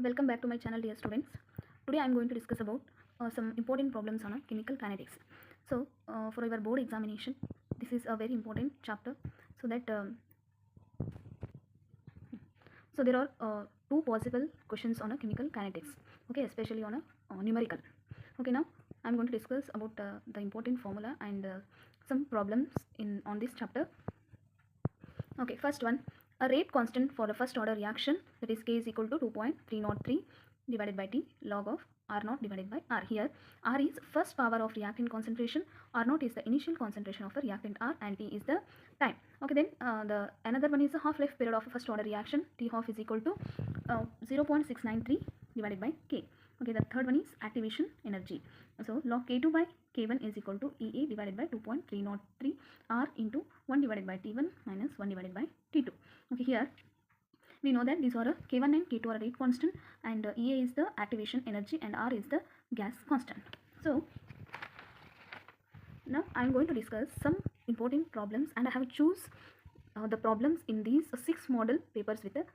Welcome back to my channel, dear students. Today I am going to discuss about some important problems on chemical kinetics. So for your board examination, this is a very important chapter. So there are two possible questions on chemical kinetics. Okay, especially on a numerical. Okay, now I am going to discuss about the important formula and some problems on this chapter. Okay, first one, a rate constant for the first order reaction, that is K is equal to 2.303 divided by T log of R naught divided by R. Here R is first power of reactant concentration, R naught is the initial concentration of a reactant R, and T is the time. Okay, then the another one is the half life period of a first order reaction, T half is equal to 0.693 divided by K. Okay, the third one is activation energy. So log K2 by K1 is equal to EA divided by 2.303 R into 1 divided by T1 minus 1 divided by T2. Okay, here we know that these are K1 and K2 are rate constant, and EA is the activation energy and R is the gas constant. So now I am going to discuss some important problems, and I have choose the problems in these 6 model papers with the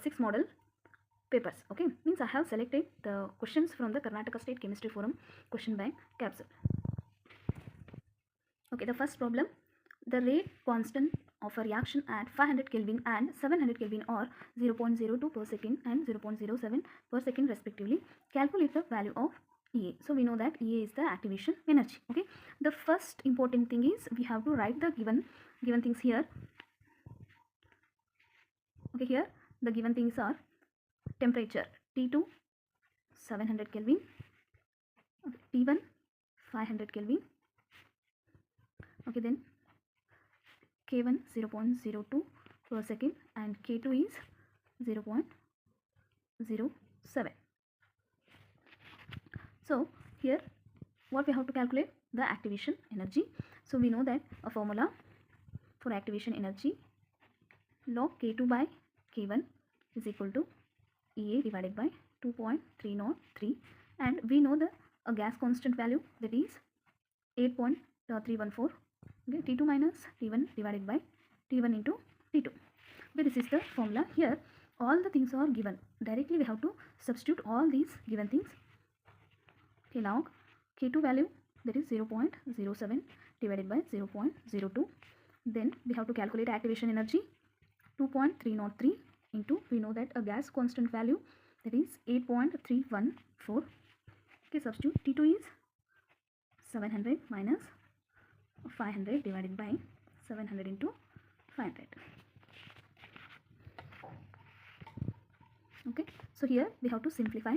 6 model papers. Okay, means I have selected the questions from the Karnataka State Chemistry Forum question bank capsule. Okay, the first problem, the rate constant of a reaction at 500 Kelvin and 700 Kelvin are 0.02 per second and 0.07 per second respectively. Calculate the value of EA. So we know that EA is the activation energy. Okay, the first important thing is we have to write the given things here. Okay, here the given things are temperature T2 700 Kelvin, okay, T1 500 Kelvin, okay, then K1 0.02 per second and K2 is 0.07. So here what we have to calculate, the activation energy. So we know that a formula for activation energy, log K2 by K1 is equal to EA divided by 2.303, and we know the gas constant value, that is 8.314. Okay, T2 minus T1 divided by T1 into T2. Okay, this is the formula. Here all the things are given. Directly we have to substitute all these given things. Okay, now K2 value, that is 0.07 divided by 0.02. Then we have to calculate activation energy, 2.303 into, we know that a gas constant value, that is 8.314. Okay, substitute T2 is 700 minus 500 divided by 700 into 500. Okay, so here we have to simplify.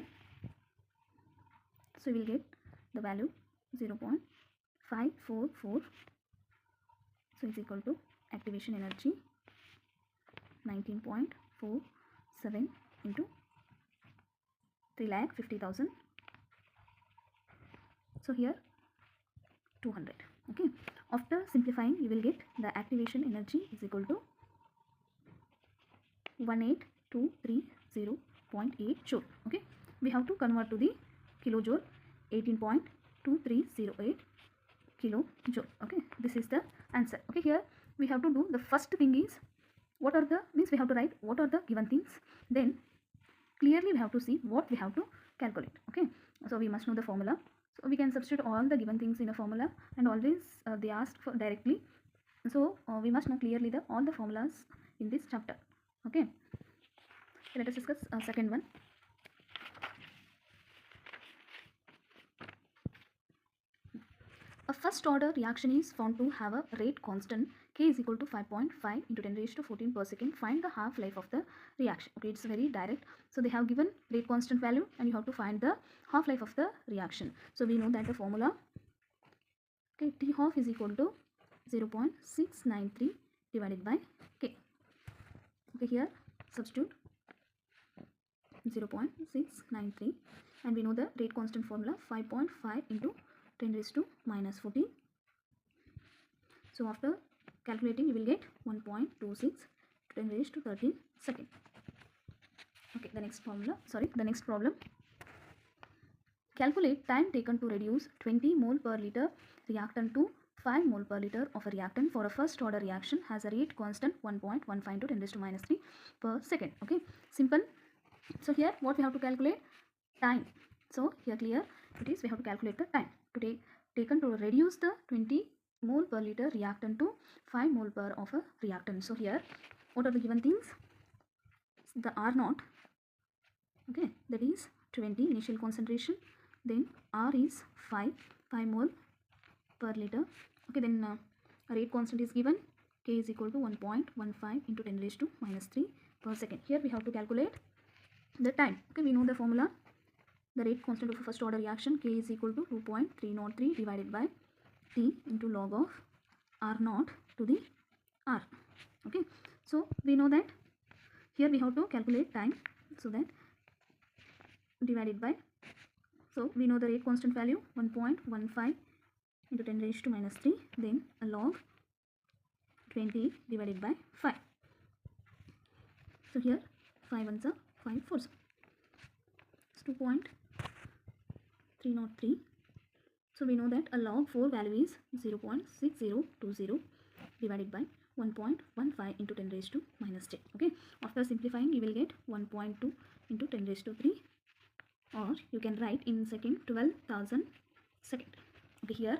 So we will get the value 0.544. So is equal to activation energy 19.47 into 3,50,000. So here 200. Okay, after simplifying you will get the activation energy is equal to 18230.8 joule. Okay, we have to convert to the kilojoule, 18.2308 kilojoule. Okay, this is the answer. Okay, here we have to do the first thing is what are the, means we have to write what are the given things, then clearly we have to see what we have to calculate. Okay, so we must know the formula. So we can substitute all the given things in a formula, and always they ask for directly. So we must know clearly all the formulas in this chapter. Okay, let us discuss second one. A first order reaction is found to have a rate constant K is equal to 5.5 into 10 raised to 14 per second. Find the half life of the reaction. Okay, it's very direct. So they have given rate constant value and you have to find the half life of the reaction. So we know that the formula, okay, T half is equal to 0.693 divided by K. Okay, here substitute 0.693, and we know the rate constant formula 5.5 into 10 raised to minus 14. So after calculating you will get 1.26 to 10 raised to 13 second. Okay, the next problem, calculate time taken to reduce 20 mole per liter reactant to 5 mole per liter of a reactant for a first order reaction has a rate constant 1.15 to 10 raised to minus 3 per second. Okay, simple. So here what we have to calculate? Time. So here clear it is, we have to calculate the time to taken to reduce the 20 mole per liter reactant to 5 mole per of a reactant. So here what are the given things? The R naught, okay, that is 20 initial concentration, then R is 5 mole per liter, okay, then rate constant is given, K is equal to 1.15 into 10 raised to minus 3 per second. Here we have to calculate the time, okay, we know the formula. The rate constant of a first order reaction, K is equal to 2.303 divided by T into log of R naught to the R, okay. So we know that here we have to calculate time, so that divided by, so we know the rate constant value 1.15 into 10 raised to minus 3, then a log 20 divided by 5. So here 5 ones are 5 fours, it's 2.303. So we know that a log 4 value is 0.6020 divided by 1.15 into 10 raised to minus 10, okay. After simplifying you will get 1.2 into 10 raised to 3, or you can write in second 12,000 second, okay. Here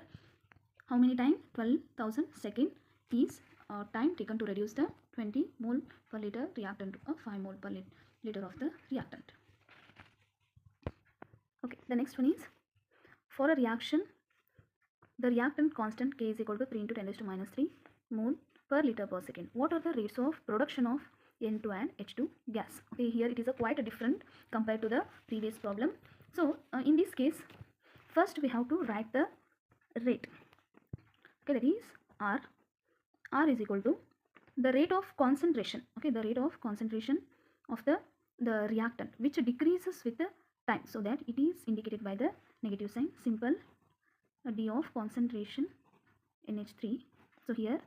how many time? 12,000 second is time taken to reduce the 20 mole per liter reactant to a 5 mole per liter of the reactant, okay. The next one is, for a reaction the reactant constant K is equal to 3 into 10 raised to minus 3 mole per liter per second. What are the rates of production of N2 and H2 gas? Okay, here it is a quite a different compared to the previous problem. So in this case first we have to write the rate, okay, that is R is equal to the rate of concentration, okay, the rate of concentration of the reactant which decreases with the time, so that it is indicated by the negative sign, simple D of concentration NH3. So here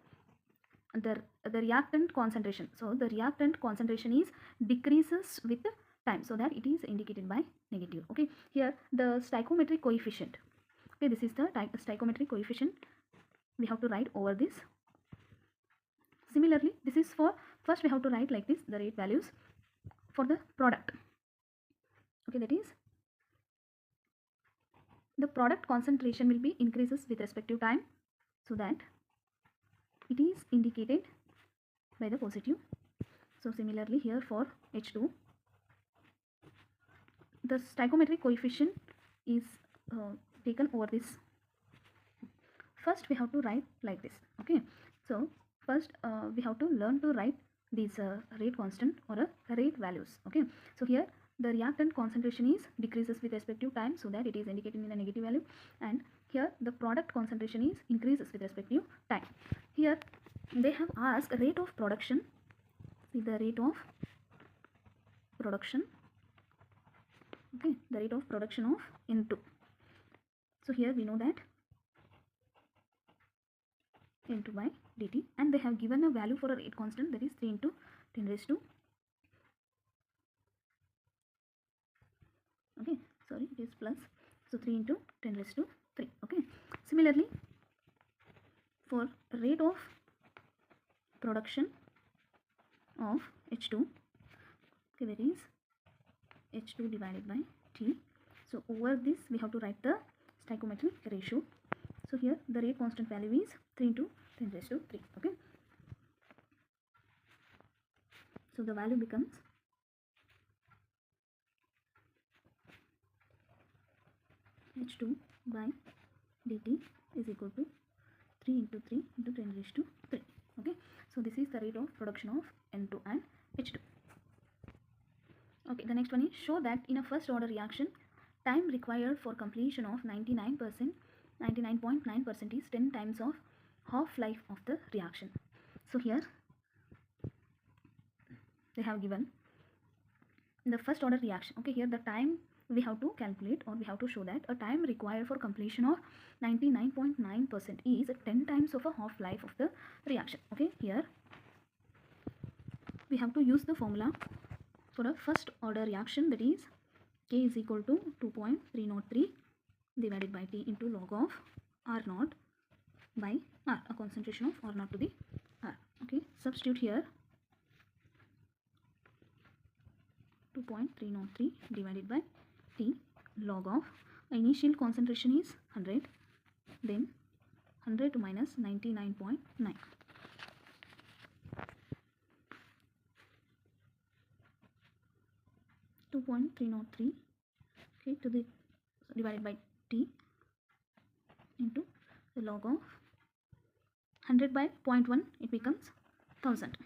the reactant concentration, so the reactant concentration is decreases with the time, so that it is indicated by negative, okay. Here the stoichiometric coefficient, okay, this is the stoichiometric coefficient we have to write over this. Similarly this is for, first we have to write like this the rate values for the product, okay, that is the product concentration will be increases with respect to time, so that it is indicated by the positive. So similarly here for H2 the stoichiometric coefficient is taken over this. First we have to write like this, okay. So first we have to learn to write these rate constant or rate values, okay. So here the reactant concentration is decreases with respect to time, so that it is indicated in a negative value, and here the product concentration is increases with respect to time. Here they have asked rate of production, see the rate of production, okay, the rate of production of N2. So here we know that N2 by dt, and they have given a value for a rate constant, that is 3 into 10 raised to, okay, sorry it is plus, so 3 into 10 raised to 3, okay. Similarly for rate of production of H2, okay, that is H2 divided by T. So over this we have to write the stoichiometric ratio. So here the rate constant value is 3 into 10 raised to 3, okay. So the value becomes H2 by dt is equal to 3 into 3 into 10 raised to 3, okay. So this is the rate of production of N2 and H2, okay. The next one is, show that in a first order reaction time required for completion of 99.9% is 10 times of half-life of the reaction. So here they have given the first order reaction, okay. Here the time we have to calculate, or we have to show that a time required for completion of 99.9% is 10 times of a half-life of the reaction, okay. Here we have to use the formula for a first order reaction, that is K is equal to 2.303 divided by T into log of R naught by R, a concentration of R naught to the R, okay. Substitute here 2.303 divided by T log of initial concentration is 100, then 100 minus 99.9. 2.303, okay, to the divided by T into the log of 100 by 0.1, it becomes 1000.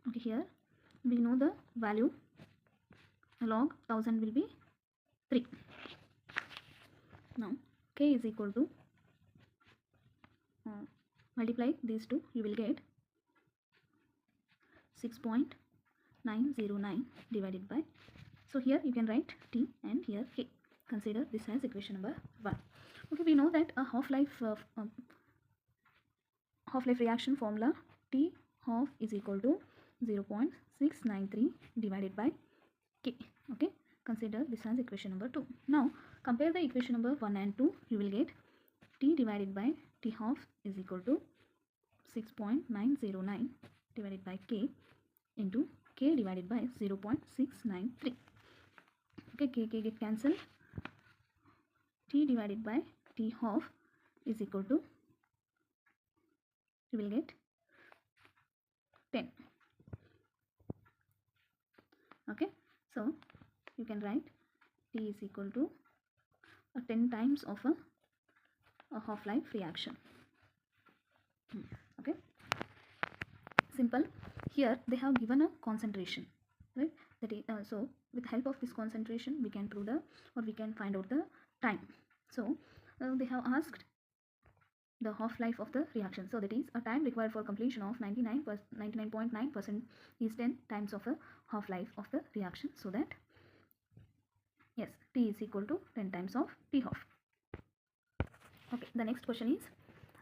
Okay, here we know the value log 1000 will be 3. Now K is equal to multiply these two, you will get 6.909 divided by, so here you can write T and here K. Consider this as equation number 1. Okay, we know that a half-life reaction formula T half is equal to 0.693 divided by K. Okay, consider this as equation number 2. Now compare the equation number 1 and 2, you will get T divided by T half is equal to 6.909 divided by K into K divided by 0.693. Okay, K get cancelled. T divided by T half is equal to, you will get 10. Okay, so you can write T is equal to 10 times of a half-life reaction. Okay, simple. Here they have given a concentration, right? That is, so with help of this concentration we can prove the, or we can find out the time. So they have asked the half-life of the reaction, so that is a time required for completion of 99.9% is 10 times of a half-life of the reaction, so that yes, T is equal to 10 times of T half. Okay, the next question is,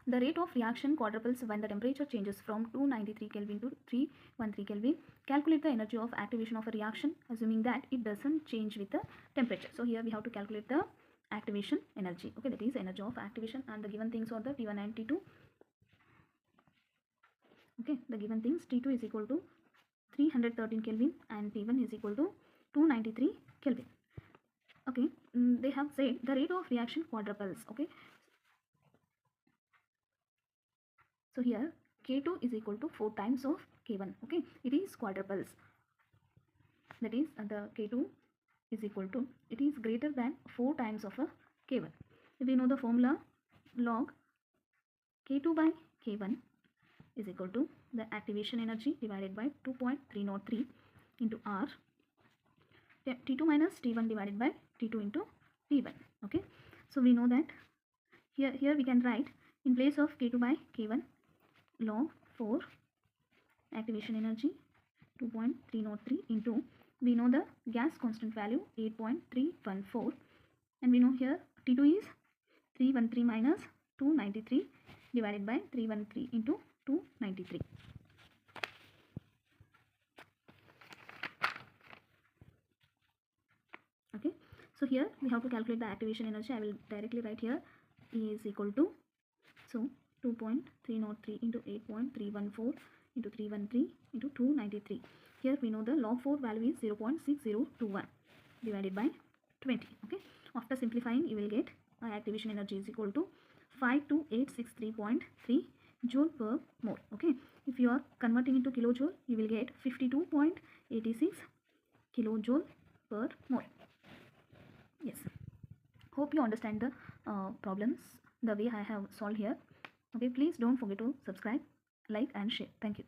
the rate of reaction quadruples when the temperature changes from 293 Kelvin to 313 Kelvin. Calculate the energy of activation of a reaction assuming that it doesn't change with the temperature. So here we have to calculate the activation energy. Okay, that is energy of activation, and the given things are the T1 and T2. Okay, the given things, T2 is equal to 313 Kelvin and T1 is equal to 293 Kelvin. Okay, they have said the rate of reaction quadruples. Okay, so here K2 is equal to 4 times of K1. Okay, it is quadruples. That is the K2 is equal to, it is greater than 4 times of a K1. If we know the formula, log K2 by K1 is equal to the activation energy divided by 2.303 into R, T2 minus T1 divided by T2 into T1. Okay, so we know that here we can write in place of K2 by K1 log 4 activation energy 2.303 into, we know the gas constant value 8.314, and we know here T2 is 313 minus 293 divided by 313 into 293. Okay, so here we have to calculate the activation energy. I will directly write here E is equal to, so 2.303 into 8.314 into 313 into 293. Here we know the log 4 value is 0.6021 divided by 20. Okay, after simplifying you will get activation energy is equal to 52863.3 joule per mole. Okay, if you are converting into kilojoule you will get 52.86 kilojoule per mole. Yes, hope you understand the problems the way I have solved here. Okay, please don't forget to subscribe, like and share. Thank you.